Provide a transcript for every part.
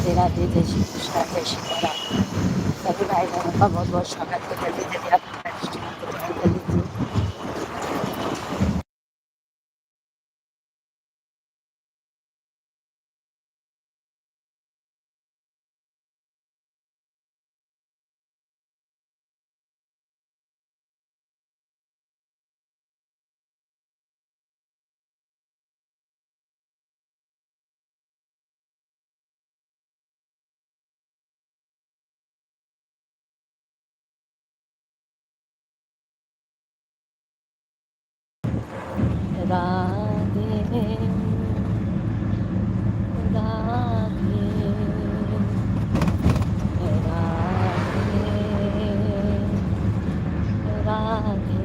राधे राधे, जय श्री कृष्णा, जय श्री राम। सभी भाई बहनों का बहुत बहुत स्वागत है। जल्दी जल्दी आप लाइव स्ट्रीम को ज्वाइन कर लीजिए। राधे राधे राधे राधे।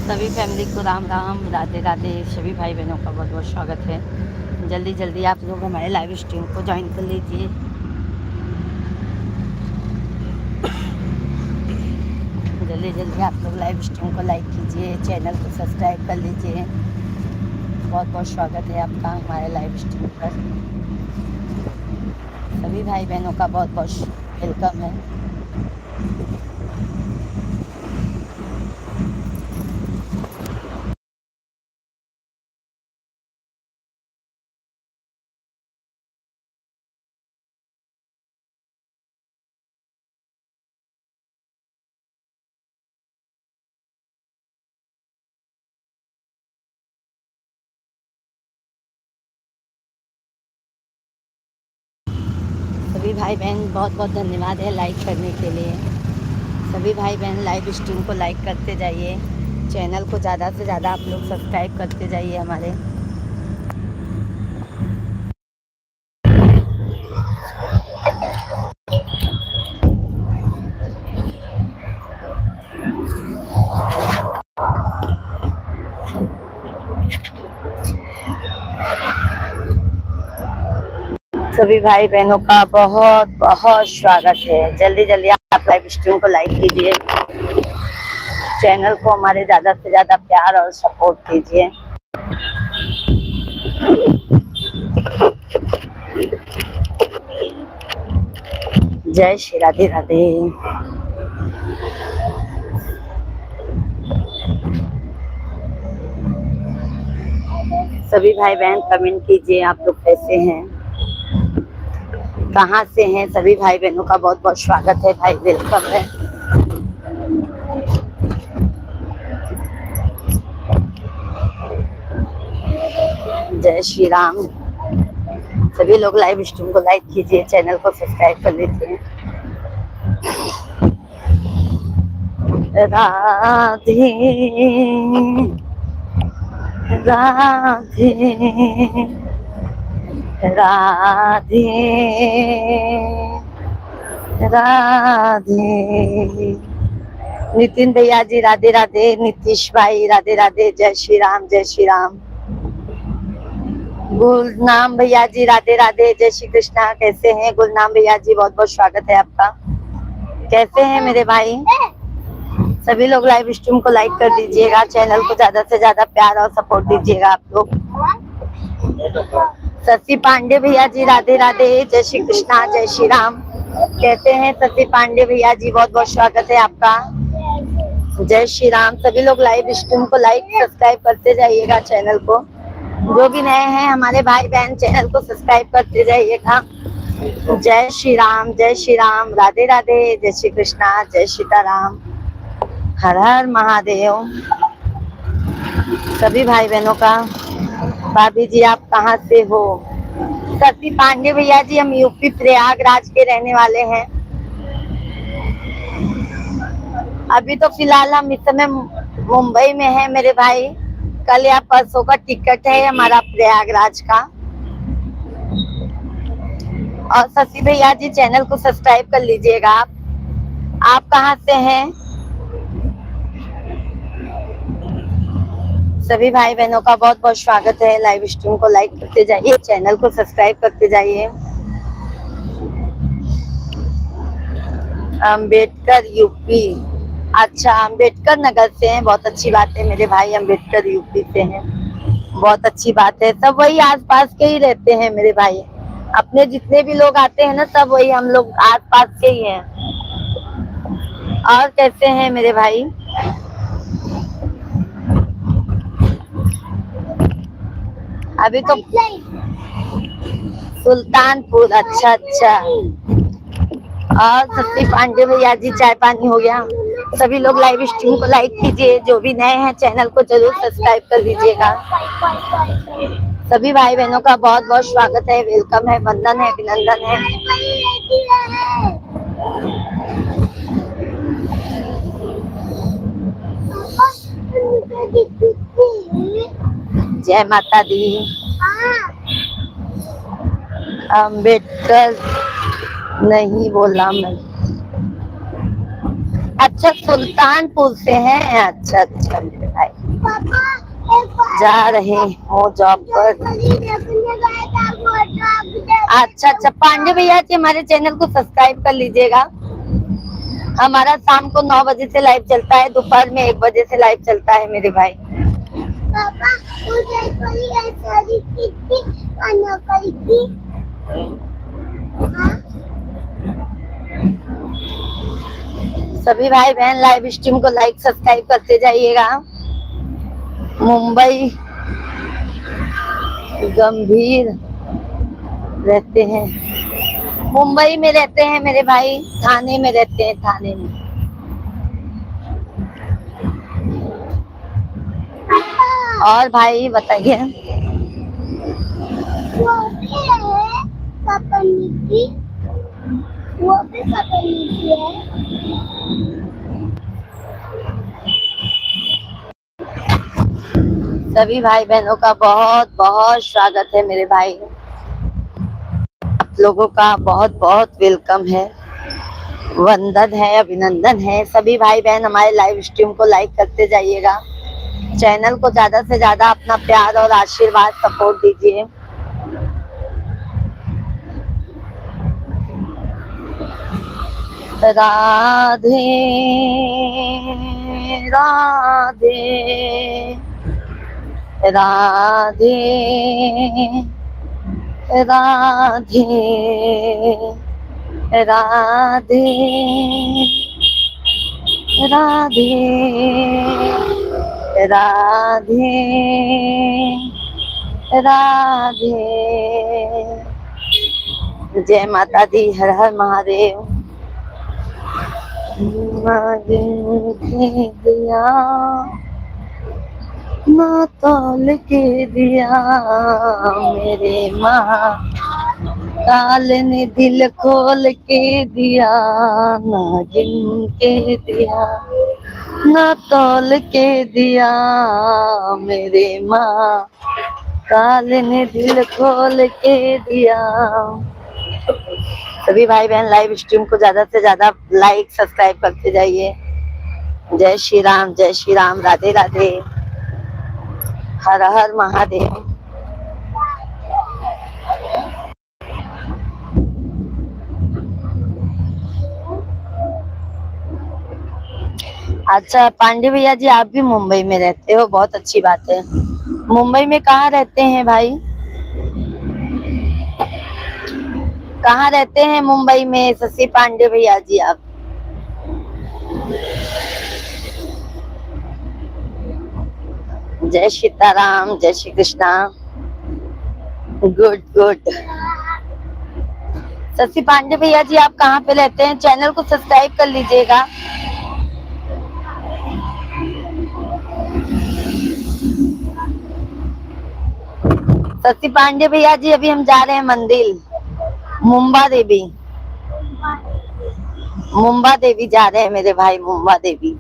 सभी फैमिली को राम राम, राधे राधे। सभी भाई बहनों का बहुत बहुत स्वागत है। जल्दी जल्दी आप लोग हमारे लाइव स्ट्रीम को ज्वाइन कर लीजिए। जल्दी जल्दी आप लोग लाइव स्ट्रीम को लाइक कीजिए, चैनल को सब्सक्राइब कर लीजिए। बहुत बहुत स्वागत है आपका हमारे लाइव स्ट्रीम पर। सभी भाई बहनों का बहुत बहुत वेलकम है। सभी भाई बहन बहुत बहुत धन्यवाद है लाइक करने के लिए। सभी भाई बहन लाइव स्ट्रीम को लाइक करते जाइए, चैनल को ज़्यादा से ज़्यादा आप लोग सब्सक्राइब करते जाइए हमारे। सभी भाई बहनों का बहुत बहुत स्वागत है। जल्दी जल्दी आप लाइव स्ट्रीम को लाइक कीजिए, चैनल को हमारे ज़्यादा से ज़्यादा प्यार और सपोर्ट कीजिए। जय श्री राधे राधे। सभी भाई बहन कमेंट कीजिए, आप लोग कैसे हैं, कहाँ से हैं। सभी भाई बहनों का बहुत बहुत स्वागत है भाई, वेलकम है। जय श्री राम। सभी लोग लाइव स्ट्रीम को लाइक कीजिए, चैनल को सब्सक्राइब कर लीजिए। राधे राधे राधे राधे। नितिन भैया जी राधे राधे, नीतीश भाई राधे राधे, जय श्री राम जय श्री राम। गुलनाम भैया जी राधे राधे, जय श्री कृष्णा। कैसे हैं गुलनाम भैया जी, बहुत बहुत स्वागत है आपका। कैसे हैं मेरे भाई। सभी लोग लाइव स्ट्रीम को लाइक कर दीजिएगा, चैनल को ज्यादा से ज्यादा प्यार और सपोर्ट दीजिएगा आप लोग। शशि पांडे भैया जी राधे राधे, जय श्री कृष्णा जय श्री राम। कहते हैं शशि पांडे भैया जी, बहुत बहुत स्वागत है आपका। जय श्री राम। सभी लोग लाइव स्ट्रीम को लाइक सब्सक्राइब करते जाइएगा, चैनल को। जो भी नए हैं हमारे भाई बहन, चैनल को सब्सक्राइब करते जाइएगा। जय श्री राम, जय श्री राम, राधे राधे, जय श्री कृष्णा, जय सीताराम, हर हर महादेव। सभी भाई बहनों का। भाभी जी आप कहाँ से हो? सती पांडे भैया जी, हम यूपी प्रयागराज के रहने वाले हैं। अभी तो फिलहाल हम इस समय मुंबई में हैं मेरे भाई। कल या परसों का टिकट है हमारा प्रयागराज का। और शशि भैया जी चैनल को सब्सक्राइब कर लीजिएगा। आप कहाँ से हैं? सभी भाई बहनों का बहुत बहुत स्वागत है। लाइव स्ट्रीम को लाइक करते जाइए, चैनल को सब्सक्राइब करते जाइए। अम्बेडकर यूपी, अच्छा अम्बेडकर नगर से हैं, बहुत अच्छी बात है मेरे भाई। अम्बेडकर यूपी से हैं, बहुत अच्छी बात है। सब वही आसपास के ही रहते हैं मेरे भाई। अपने जितने भी लोग आते हैं ना, सब वही हम लोग आसपास के ही हैं। और कैसे हैं मेरे भाई? अभी तो सुल्तानपुर, अच्छा अच्छा। और शशि पांडे भैया जी चाय पानी हो गया? सभी लोग लाइव स्ट्रीम को लाइक कीजिए। जो भी नए हैं चैनल को जरूर सब्सक्राइब कर लीजिएगा। सभी भाई बहनों का बहुत बहुत स्वागत है, वेलकम है, वंदन है, अभिनंदन है। जय माता दी। अम्बेडकर नहीं बोला मैं। अच्छा सुल्तानपुर से हैं, अच्छा अच्छा मेरे भाई। जा रहे हो जॉब पर? अच्छा अच्छा। पांडे भैया जी हमारे चैनल को सब्सक्राइब कर लीजिएगा। हमारा शाम को 9 बजे से लाइव चलता है, दोपहर में 1 बजे से लाइव चलता है मेरे भाई। सभी भाई बहन लाइव स्ट्रीम को लाइक सब्सक्राइब करते जाइएगा। मुंबई गंभीर रहते हैं, मुंबई में रहते हैं मेरे भाई, थाने में रहते हैं, थाने में। और भाई बताइए। सभी भाई बहनों का बहुत बहुत स्वागत है मेरे भाई। आप लोगों का बहुत बहुत वेलकम है, वंदन है, अभिनंदन है। सभी भाई बहन हमारे लाइव स्ट्रीम को लाइक करते जाइएगा। चैनल को ज्यादा से ज्यादा अपना प्यार और आशीर्वाद सपोर्ट दीजिए। राधे राधे राधे राधे राधे राधे राधे राधे। जय माता दी, हर हर महादेव। दिया ना तौल के दिया मेरे माँ काल ने दिल खोल के दिया, ना गिन के दिया ना तौल के दिया मेरे माँ काल ने दिल खोल के दिया। सभी भाई बहन लाइव स्ट्रीम को ज्यादा से ज्यादा लाइक सब्सक्राइब करते जाइए। जय श्री राम, जय श्री राम, राधे राधे, हर हर महादेव। अच्छा पांडे भैया जी आप भी मुंबई में रहते हो, बहुत अच्छी बात है। मुंबई में कहाँ रहते हैं भाई? कहाँ रहते हैं मुंबई में शशि पांडे भैया जी आप? जय सीताराम, जय श्री कृष्णा। Good good. शशि पांडे भैया जी, आप कहाँ पे रहते हैं? चैनल को सब्सक्राइब कर लीजिएगा। शशि पांडे भैया जी, अभी हम जा रहे हैं मंदिर मुंबा देवी। मुंबा देवी जा रहे हैं मेरे भाई, मुंबा देवी।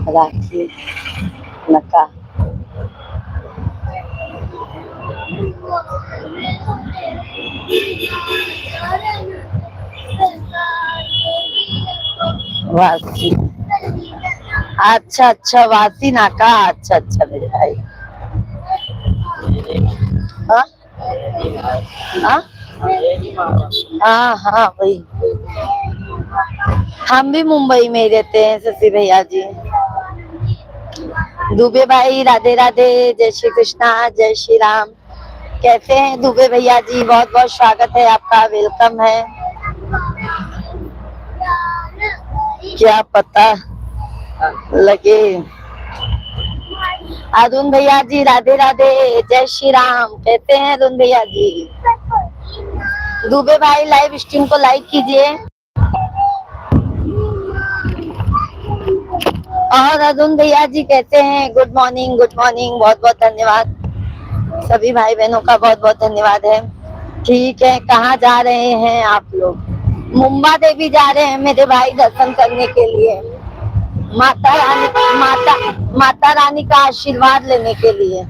राखी नका। वासी। अच्छा अच्छा, वासी नाका। अच्छा अच्छा मेरे भाई। हाँ हाँ हाँ हाँ, वही। हम भी मुंबई में ही रहते हैं शशि भैया जी। दुबे भाई, राधे राधे, जय श्री कृष्णा, जय श्री राम। कैसे हैं दुबे भैया जी? बहुत बहुत स्वागत है आपका, वेलकम है। क्या पता लगे। अरुण भैया जी, राधे राधे, जय श्री राम। कैसे हैं अरुण भैया जी? दुबे भाई, लाइव स्ट्रीम को लाइक कीजिए। और अरुण भैया जी कैसे हैं? Good morning, good morning. बहुत बहुत धन्यवाद। सभी भाई बहनों का बहुत बहुत धन्यवाद है। ठीक है, कहाँ जा रहे हैं आप लोग? मुंबा देवी जा रहे हैं मेरे भाई, दर्शन करने के लिए। माता रानी, माता रानी का आशीर्वाद लेने के लिए।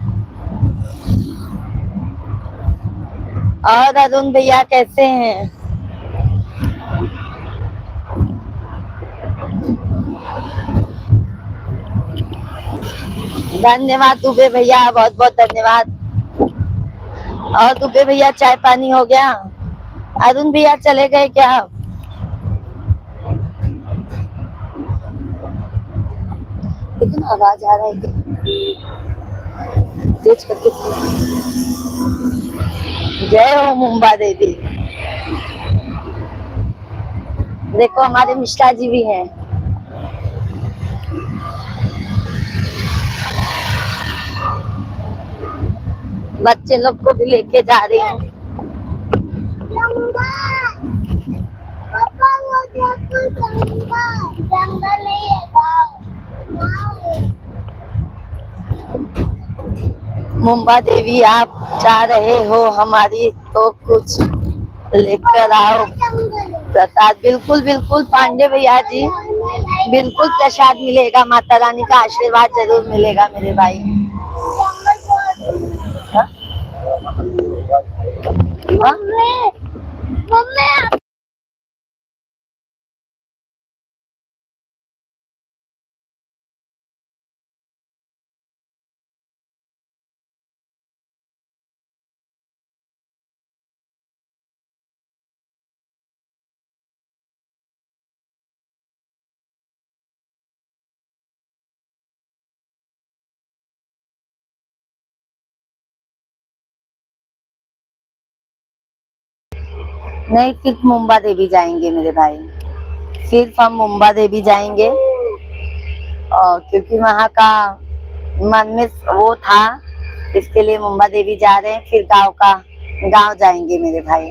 और अरुण भैया कैसे हैं? धन्यवाद दुबे भैया, बहुत बहुत धन्यवाद। और दुबे भैया, चाय पानी हो गया? अरुण भैया चले गए क्या? लेकिन आवाज आ रहा है, तेज करके। जय हो मुंबा देवी। देखो हमारे मिश्रा जी भी हैं। बच्चे लोग को भी लेके जा रही हूँ। मुंबा देवी आप जा रहे हो हमारी, तो कुछ लेकर आओ प्रसाद। बिल्कुल बिल्कुल पांडे भैया जी, बिल्कुल प्रसाद मिलेगा, माता रानी का आशीर्वाद जरूर मिलेगा मेरे भाई। हाँ? हाँ? नहीं, सिर्फ मुंबा देवी जाएंगे मेरे भाई। सिर्फ हम मुंबा देवी जाएंगे, और क्योंकि वहाँ का मन में वो था, इसके लिए मुंबा देवी जा रहे हैं। फिर गांव जाएंगे मेरे भाई।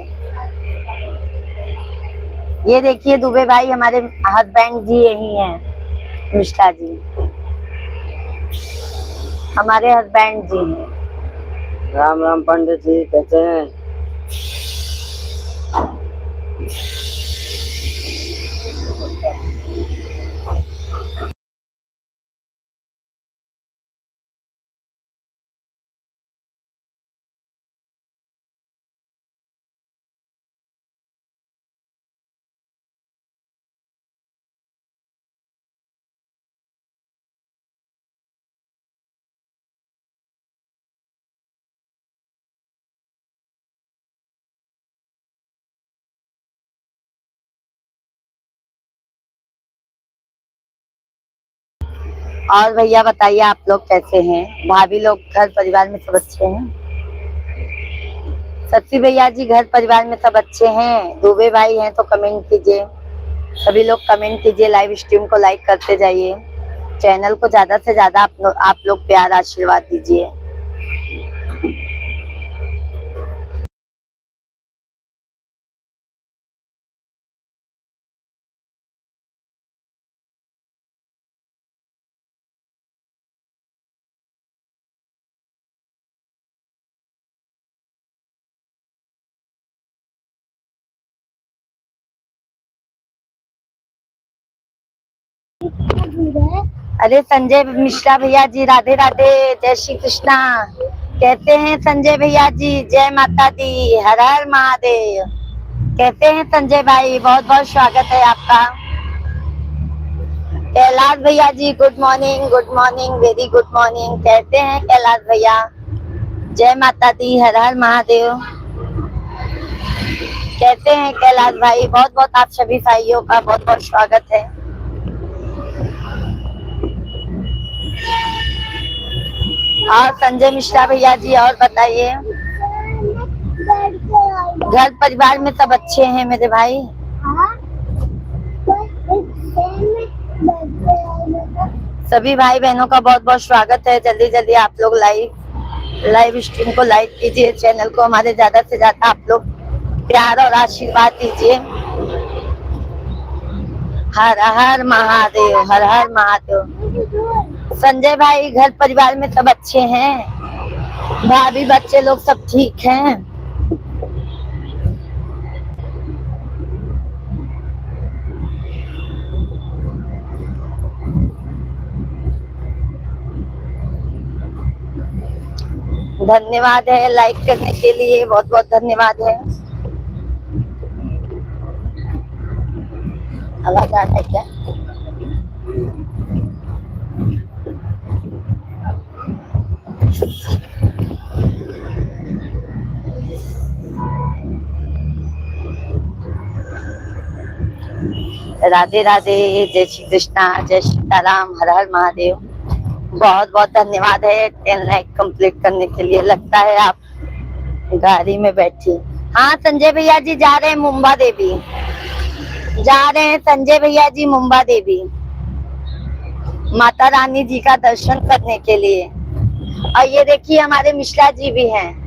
ये देखिए दुबे भाई, हमारे हस्बैंड जी यही हैं, मिश्रा जी हमारे हस्बैंड जी हैं। राम राम पंडित जी, कैसे हैं? और भैया बताइए आप लोग कैसे हैं? भाभी लोग घर परिवार में सब अच्छे हैं? सच्ची भैया जी घर परिवार में सब अच्छे हैं? दुबे भाई हैं तो कमेंट कीजिए, सभी लोग कमेंट कीजिए, लाइव स्ट्रीम को लाइक करते जाइए, चैनल को ज्यादा से ज्यादा आप लोग प्यार आशीर्वाद दीजिए। अरे संजय मिश्रा भैया जी राधे राधे, जय श्री कृष्णा। कहते हैं संजय भैया जी जय माता दी, हर हर महादेव। कहते हैं संजय भाई, बहुत बहुत स्वागत है आपका। कैलाश भैया ji good morning, very good morning. कहते हैं कैलाश भैया जय माता दी, हर हर महादेव। कहते हैं कैलाश भाई, बहुत बहुत आप सभी भाइयों का बहुत बहुत स्वागत है। और संजय मिश्रा भैया जी और बताइए, घर परिवार में सब अच्छे हैं मेरे भाई? सभी भाई बहनों का बहुत बहुत स्वागत है। जल्दी जल्दी आप लोग लाइव स्ट्रीम को लाइक कीजिए, चैनल को हमारे ज्यादा से ज्यादा आप लोग प्यार और आशीर्वाद दीजिए। हर हर महादेव, हर हर महादेव। संजय भाई घर परिवार में सब अच्छे हैं? भाभी बच्चे लोग सब ठीक हैं? धन्यवाद है लाइक करने के लिए, बहुत बहुत धन्यवाद है। आवाज आ रहा है क्या? राधे राधे, जय श्री कृष्णा, जय सीताराम, हर हर महादेव। बहुत बहुत धन्यवाद है 10 लाइक कंप्लीट करने के लिए। लगता है आप गाड़ी में बैठी। हाँ संजय भैया जी जा रहे हैं मुंबा देवी, जा रहे हैं संजय भैया जी मुंबा देवी, माता रानी जी का दर्शन करने के लिए। और ये देखिए हमारे मिश्रा जी भी हैं।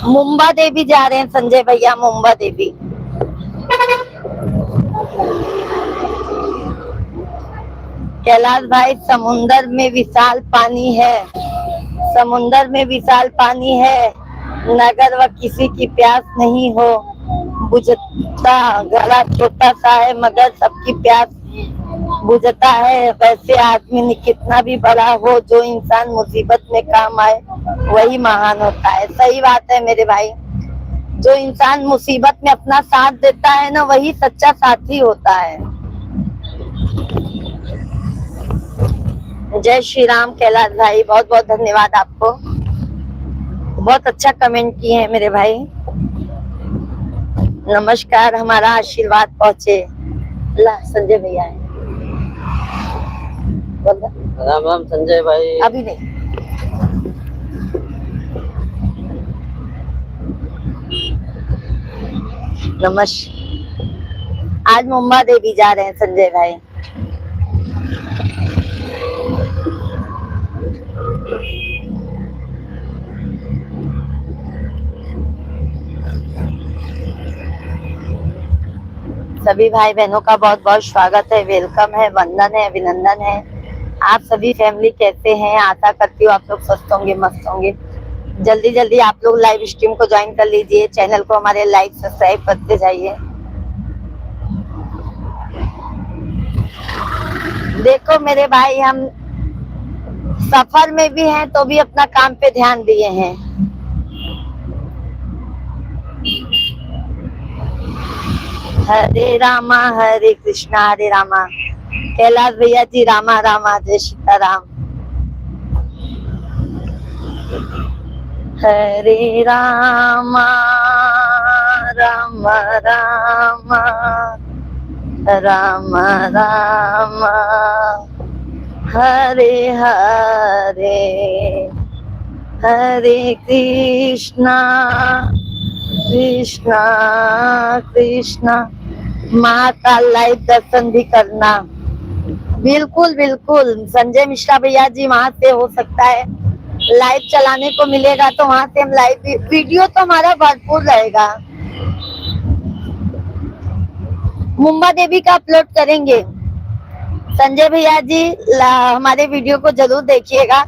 मुंबा देवी जा रहे हैं संजय भैया, मुंबा देवी। कैलाश भाई समुंदर में विशाल पानी है, समुंदर में विशाल पानी है, नगर व किसी की प्यास नहीं हो बुझता, गला छोटा सा है मगर सबकी प्यास बुझता है। वैसे आदमी कितना भी बड़ा हो, जो इंसान मुसीबत में काम आए वही महान होता है। सही बात है मेरे भाई, जो इंसान मुसीबत में अपना साथ देता है ना, वही सच्चा साथी होता है। जय श्री राम कैलाश भाई, बहुत बहुत धन्यवाद आपको, बहुत अच्छा कमेंट किए हैं मेरे भाई। नमस्कार, हमारा आशीर्वाद पहुंचे। ला संजय भैया है, राम राम संजय भाई। अभी नहीं। नमस्कार, आज मुंबा देवी जा रहे हैं संजय भाई। सभी भाई बहनों का बहुत बहुत स्वागत है, वेलकम है, वंदन है, अभिनंदन है। आप सभी फैमिली कैसे हैं? आशा करती हूँ आप लोग स्वस्थ होंगे, मस्त होंगे। जल्दी जल्दी आप लोग लाइव स्ट्रीम को ज्वाइन कर लीजिए, चैनल को हमारे लाइक सब्सक्राइब करते जाइए। देखो मेरे भाई, हम सफर में भी हैं तो भी अपना काम पे ध्यान दिए हैं। हरे रामा हरे कृष्णा हरे रामा। कैलाश भैया जी रामा रामा, जय सीताराम। हरे रामा राम राम राम राम हरे हरे हरे कृष्णा कृष्णा कृष्णा। माँ का लाइव दर्शन भी करना। बिल्कुल बिल्कुल संजय मिश्रा भैया जी, वहाँ से हो सकता है लाइव चलाने को मिलेगा तो वहाँ से हम लाइव वीडियो तो हमारा भरपूर रहेगा। मुंबा देवी का अपलोड करेंगे। संजय भैया जी हमारे वीडियो को जरूर देखिएगा।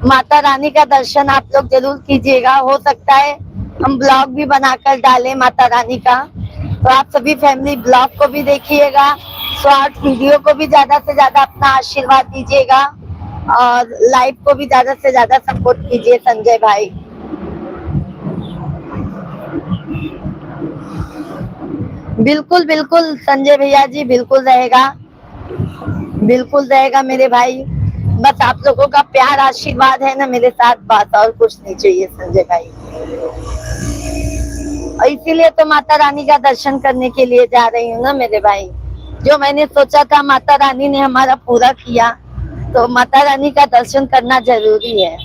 माता रानी का दर्शन आप लोग जरूर कीजिएगा। हो सकता है हम ब्लॉग भी बनाकर डालें माता रानी का, तो आप सभी फैमिली ब्लॉग को भी देखिएगा, शॉर्ट वीडियो को भी ज्यादा से ज्यादा अपना आशीर्वाद दीजिएगा और लाइव को भी ज्यादा से ज्यादा सपोर्ट कीजिए संजय भाई। बिल्कुल बिल्कुल संजय भैया जी, बिल्कुल रहेगा, बिल्कुल रहेगा मेरे भाई। बस आप लोगों का प्यार आशीर्वाद है ना मेरे साथ, बात और कुछ नहीं चाहिए संजय भाई। और इसीलिए तो माता रानी का दर्शन करने के लिए जा रही हूँ ना मेरे भाई। जो मैंने सोचा था माता रानी ने हमारा पूरा किया, तो माता रानी का दर्शन करना जरूरी है।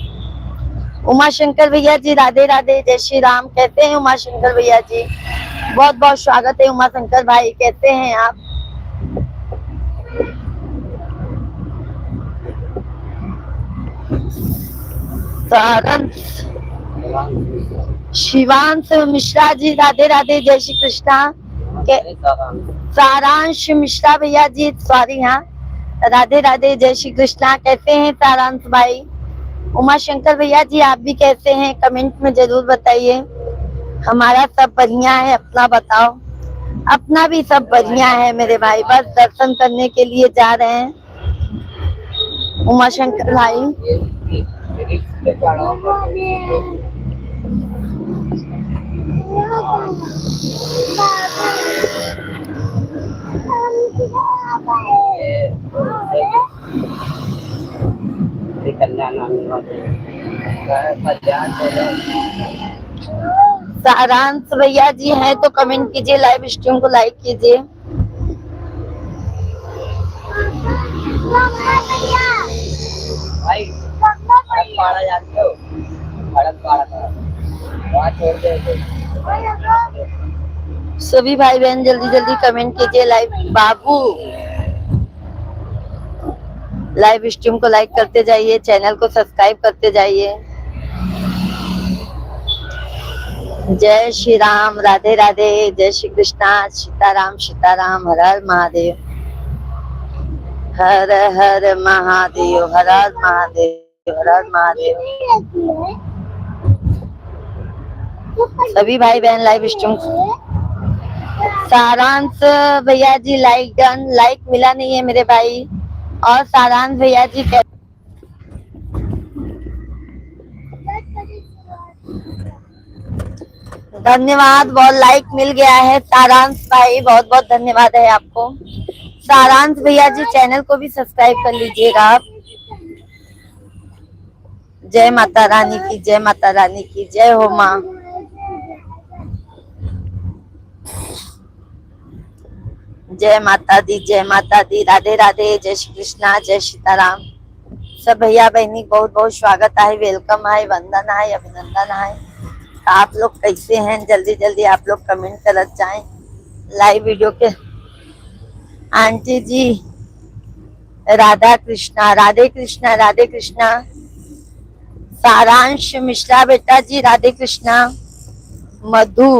उमा शंकर भैया जी राधे राधे, जय श्री राम। कहते हैं उमा शंकर भैया जी, बहुत बहुत स्वागत है उमा शंकर भाई, कैसे हैं आप? सारंश शिवांश मिश्रा जी राधे राधे, जय श्री कृष्णा। सारांश मिश्रा भैया जी, सॉरी, हाँ, राधे राधे, जय श्री कृष्णा। कैसे हैं सारांश भाई? उमा शंकर भैया जी आप भी कैसे हैं? कमेंट में जरूर बताइए। हमारा सब बढ़िया है, अपना बताओ। अपना भी सब बढ़िया है मेरे भाई, बस दर्शन करने के लिए जा रहे हैं। उमा शंकर भाई सारांश भैया जी हैं तो कमेंट कीजिए, लाइव स्ट्रीम को लाइक कीजिए। भाई पाड़ा जाते हो, पाड़ा वहाँ छोड़ दे। सभी भाई बहन जल्दी जल्दी कमेंट कीजिए। लाइव बाबू लाइव स्ट्रीम को लाइक करते जाइए, चैनल को सब्सक्राइब करते जाइए। जय श्री राम, राधे राधे, जय श्री कृष्णा, सीताराम, हर हर महादेव, हर हर महादेव, हर हर महादेव, हर हर महादेव। सभी भाई बहन लाइव स्ट्रीम। सारांश भैया जी लाइक डन, लाइक मिला नहीं है मेरे भाई। और सारांश भैया जी धन्यवाद, बहुत लाइक मिल गया है सारांश भाई, बहुत बहुत धन्यवाद है आपको। सारांश भैया जी चैनल को भी सब्सक्राइब कर लीजिएगा आप। जय माता रानी की, जय माता रानी की, जय हो माँ। जय माता दी, जय माता दी, राधे राधे, जय श्री कृष्णा, जय सीताराम। सब भैया बहनी बहुत बहुत स्वागत है, वेलकम है, वंदन है, अभिनंदन है। आप लोग कैसे हैं? जल्दी जल्दी आप लोग कमेंट करत जाएं लाइव वीडियो के। आंटी जी राधा कृष्णा, राधे कृष्णा, राधे कृष्णा। सारांश मिश्रा बेटा जी राधे कृष्णा। मधु,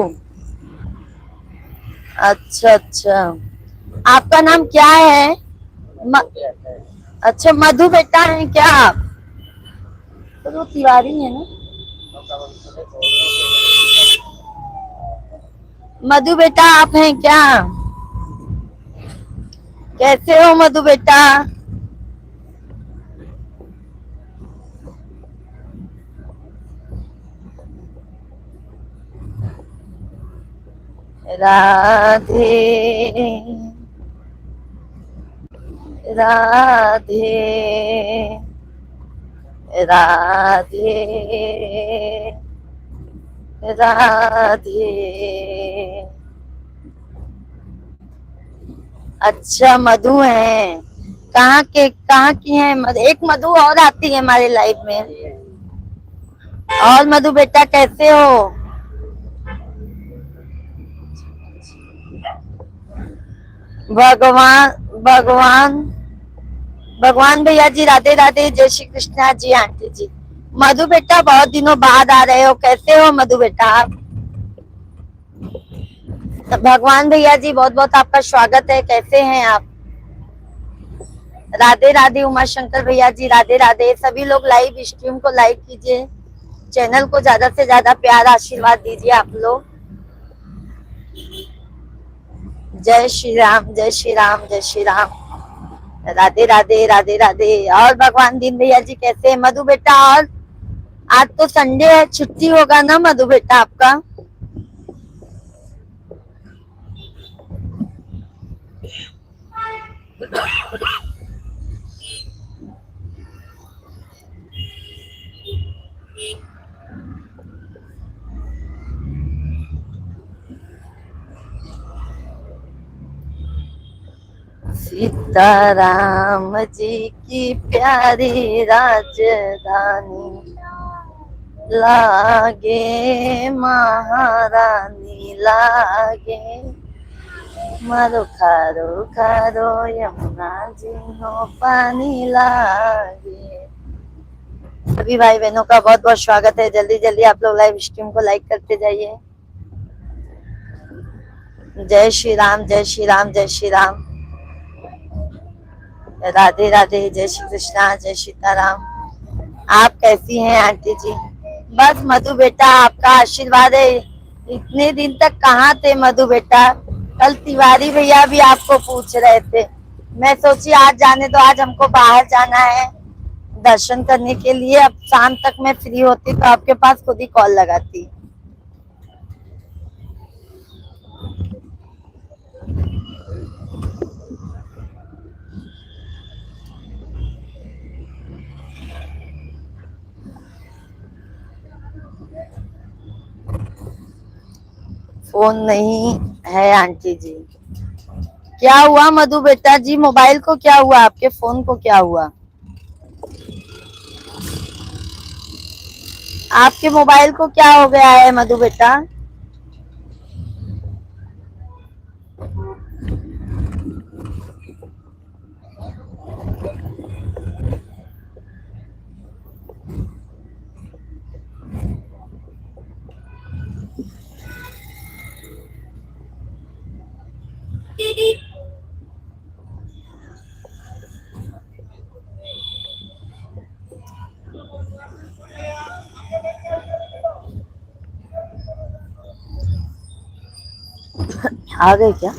अच्छा अच्छा, आपका नाम क्या है? अच्छा मधु बेटा है क्या आप? तो वो तिवारी है ना। मधु बेटा आप हैं क्या? कैसे हो मधु बेटा? राधे राधे राधे राधे। अच्छा मधु है, कहाँ की है एक मधु और आती है हमारे लाइफ में। और मधु बेटा कैसे हो? भगवान भगवान भगवान भैया जी राधे राधे, जय श्री कृष्णा जी। आंटी जी मधु बेटा बहुत दिनों बाद आ रहे हो, कैसे हो मधु बेटा आप? भगवान भैया जी बहुत बहुत आपका स्वागत है, कैसे हैं आप? राधे राधे उमा शंकर भैया जी राधे राधे। सभी लोग लाइव स्ट्रीम को लाइक कीजिए, चैनल को ज्यादा से ज्यादा प्यार आशीर्वाद दीजिए आप लोग। जय श्री राम जय श्री राम जय श्री राम। राधे राधे राधे राधे। और भगवान दीन भैया जी कैसे हैं मधु बेटा? और आज तो संडे है, छुट्टी होगा ना मधु बेटा आपका? सीताराम जी की प्यारी राजधानी लागे, महारानी लागे, मारो खारो खारो यमुना जी हो पानी लागे। सभी भाई बहनों का बहुत बहुत स्वागत है। जल्दी जल्दी आप लोग लाइव स्ट्रीम को लाइक करते जाइए। जय श्री राम जय श्री राम जय श्री राम। राधे राधे, जय श्री कृष्णा जय सीताराम। आप कैसी हैं आंटी जी? बस मधु बेटा आपका आशीर्वाद है। इतने दिन तक कहाँ थे मधु बेटा? कल तिवारी भैया भी आपको पूछ रहे थे। मैं सोची आज जाने दो, आज हमको बाहर जाना है दर्शन करने के लिए। अब शाम तक मैं फ्री होती तो आपके पास खुद ही कॉल लगाती। फोन नहीं है आंटी जी। क्या हुआ मधु बेटा जी? मोबाइल को क्या हुआ? आपके फोन को क्या हुआ? आपके मोबाइल को क्या हो गया है मधु बेटा? आ गए क्या?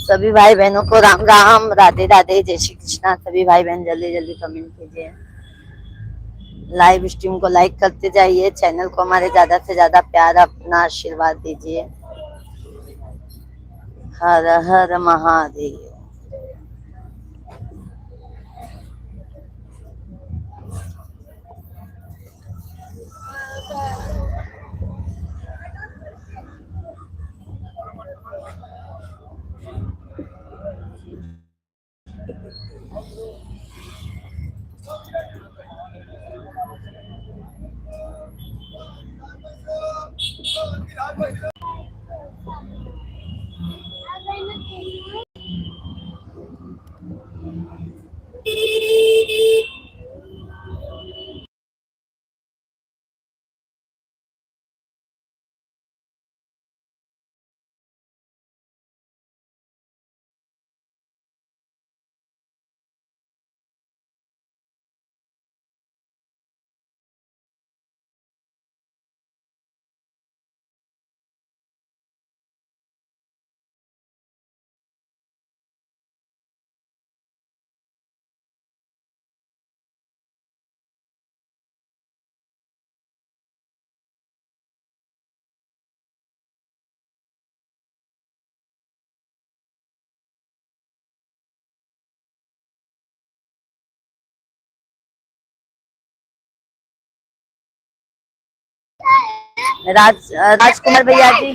सभी भाई बहनों को राम राम, राधे राधे, जय श्री कृष्णा। सभी भाई बहन जल्दी जल्दी कमेंट कीजिए, लाइव स्ट्रीम को लाइक करते जाइए, चैनल को हमारे ज्यादा से ज्यादा प्यार अपना आशीर्वाद दीजिए। हर हर महादेव। राजकुमार भैया जी,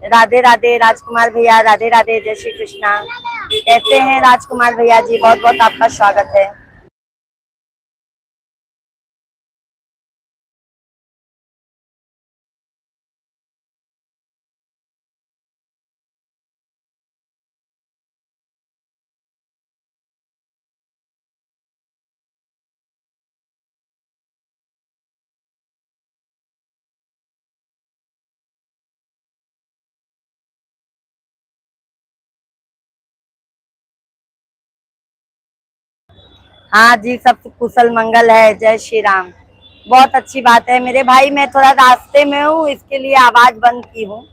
राधे राधे। राजकुमार भैया राधे राधे, जय श्री कृष्णा। कैसे हैं राजकुमार भैया जी? बहुत बहुत आपका स्वागत है। हाँ जी, सब कुशल मंगल है, जय श्री राम। बहुत अच्छी बात है मेरे भाई। मैं थोड़ा रास्ते में हूँ, इसके लिए आवाज बंद की हूँ।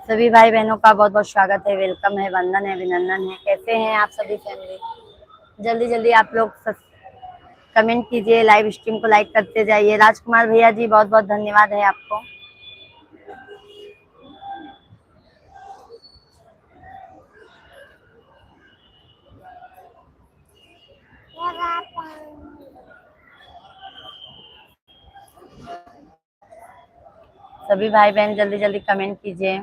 सभी भाई बहनों का बहुत बहुत स्वागत है, वेलकम है, वंदन है, अभिनंदन है। कैसे हैं आप सभी फैमिली? जल्दी जल्दी आप लोग कमेंट कीजिए, लाइव स्ट्रीम को लाइक करते जाइए। राजकुमार भैया जी, बहुत बहुत धन्यवाद है आपको। सभी भाई बहन जल्दी जल्दी कमेंट कीजिए।